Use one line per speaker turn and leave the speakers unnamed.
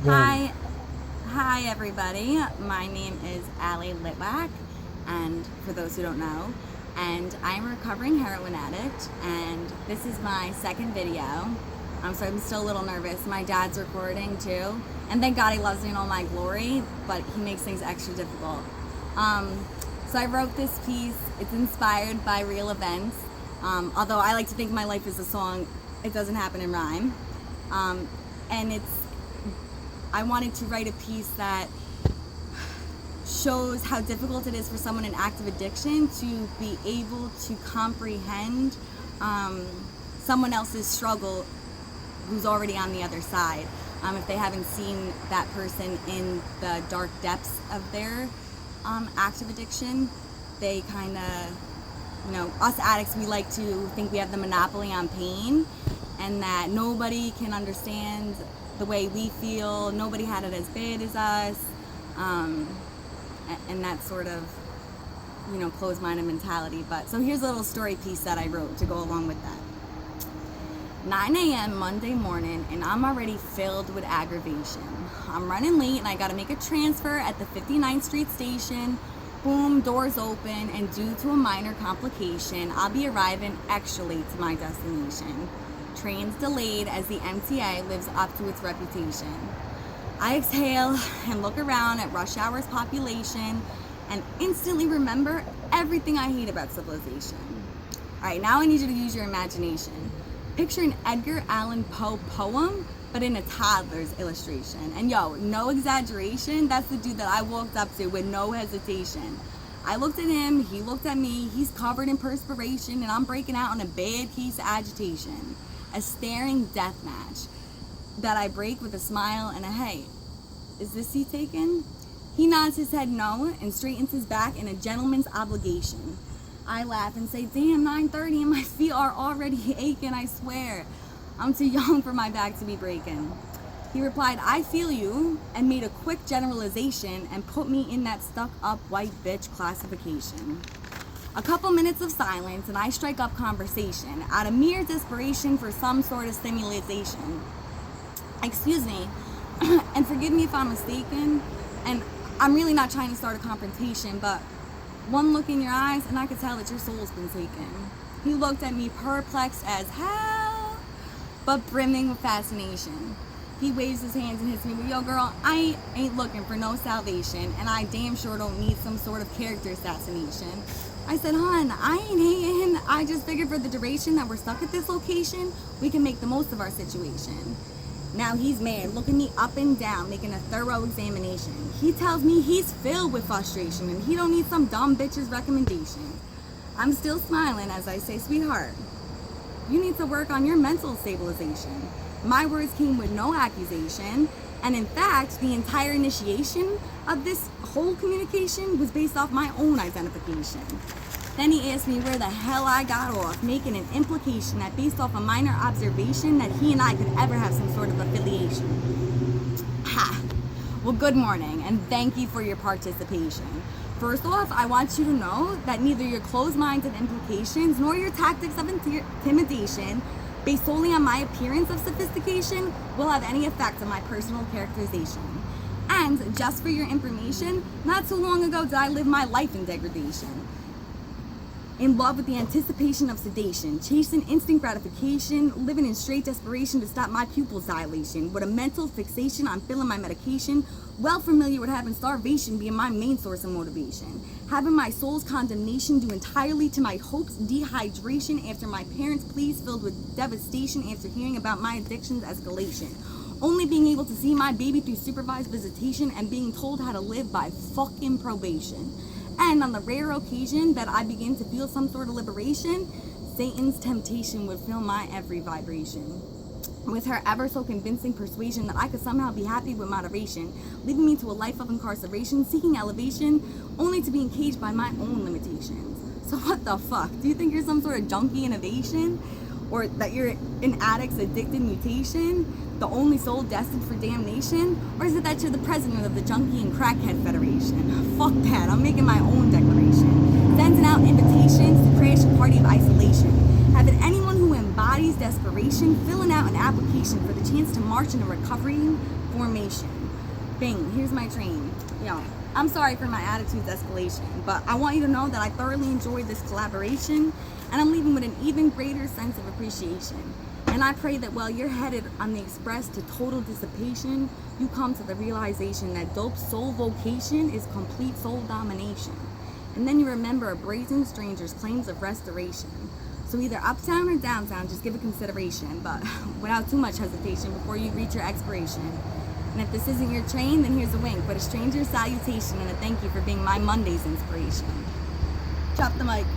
Hi, hi everybody. My name is Allie Litwack, and for those who don't know, and I'm a recovering heroin addict, and this is my second video. So I'm still a little nervous. My dad's recording too, and thank God he loves me in all my glory, but he makes things extra difficult. So I wrote this piece. It's inspired by real events. Although I like to think my life is a song, it doesn't happen in rhyme. And I wanted to write a piece that shows how difficult it is for someone in active addiction to be able to comprehend someone else's struggle who's already on the other side. If they haven't seen that person in the dark depths of their active addiction, they kind of, us addicts, we like to think we have the monopoly on pain and that nobody can understand the way we feel, nobody had it as bad as us, and that sort of, closed-minded mentality. But so here's a little story piece that I wrote to go along with that. 9 a.m. Monday morning, and I'm already filled with aggravation. I'm running late, and I gotta make a transfer at the 59th Street station. Boom, doors open, and due to a minor complication, I'll be arriving extra late to my destination. Train's delayed as the MTA lives up to its reputation. I exhale and look around at rush hour's population and instantly remember everything I hate about civilization. All right, now I need you to use your imagination. Picture an Edgar Allan Poe poem, but in a toddler's illustration. And no exaggeration, that's the dude that I walked up to with no hesitation. I looked at him, he looked at me, he's covered in perspiration, and I'm breaking out in a bad case of agitation. A staring death match that I break with a smile and a hey, is this seat taken? He nods his head no and straightens his back in a gentleman's obligation. I laugh and say, damn, 9:30 and my feet are already aching, I swear. I'm too young for my back to be breaking. He replied, I feel you, and made a quick generalization and put me in that stuck up white bitch classification. A couple minutes of silence and I strike up conversation out of mere desperation for some sort of stimulation. Excuse me, and forgive me if I'm mistaken, and I'm really not trying to start a confrontation, but one look in your eyes and I could tell that your soul's been taken. He looked at me perplexed as hell, but brimming with fascination. He waves his hands and hits me with, yo girl, I ain't looking for no salvation, and I damn sure don't need some sort of character assassination. I said, hon, I ain't hating. I just figured for the duration that we're stuck at this location, we can make the most of our situation. Now he's mad, looking me up and down, making a thorough examination. He tells me he's filled with frustration and he don't need some dumb bitch's recommendation. I'm still smiling as I say, sweetheart, you need to work on your mental stabilization. My words came with no accusation, and in fact, the entire initiation of this whole communication was based off my own identification. Then he asked me where the hell I got off, making an implication that based off a minor observation that he and I could ever have some sort of affiliation. Ha! Well, good morning, and thank you for your participation. First off, I want you to know that neither your closed-minded implications nor your tactics of intimidation based solely on my appearance of sophistication will have any effect on my personal characterization. And just for your information, not too long ago did I live my life in degradation. In love with the anticipation of sedation, chasing instant gratification, living in straight desperation to stop my pupils' dilation, with a mental fixation on filling my medication, well familiar with having starvation being my main source of motivation, having my soul's condemnation due entirely to my hopes' dehydration after my parents' pleas filled with devastation after hearing about my addiction's escalation, only being able to see my baby through supervised visitation and being told how to live by fucking probation. And on the rare occasion that I begin to feel some sort of liberation, Satan's temptation would fill my every vibration. With her ever so convincing persuasion that I could somehow be happy with moderation, leading me to a life of incarceration, seeking elevation, only to be encaged by my own limitations. So what the fuck? Do you think you're some sort of junkie innovation? Or that you're an addict's addicted mutation? The only soul destined for damnation? Or is it that you're the president of the Junkie and Crackhead Federation? Fuck that, I'm making my own declaration. Sending out invitations to crash a party of isolation. Having anyone who embodies Monday's desperation, filling out an application for the chance to march in a recovery formation. Bing, here's my train. Yo, I'm sorry for my attitude's escalation, but I want you to know that I thoroughly enjoyed this collaboration, and I'm leaving with an even greater sense of appreciation. And I pray that while you're headed on the express to total dissipation, you come to the realization that dope's sole vocation is complete soul domination. And then you remember a brazen stranger's claims of restoration. So either uptown or downtown, just give it consideration, but without too much hesitation before you reach your expiration. And if this isn't your train, then here's a wink, but a stranger's salutation and a thank you for being my Monday's inspiration. Drop the mic.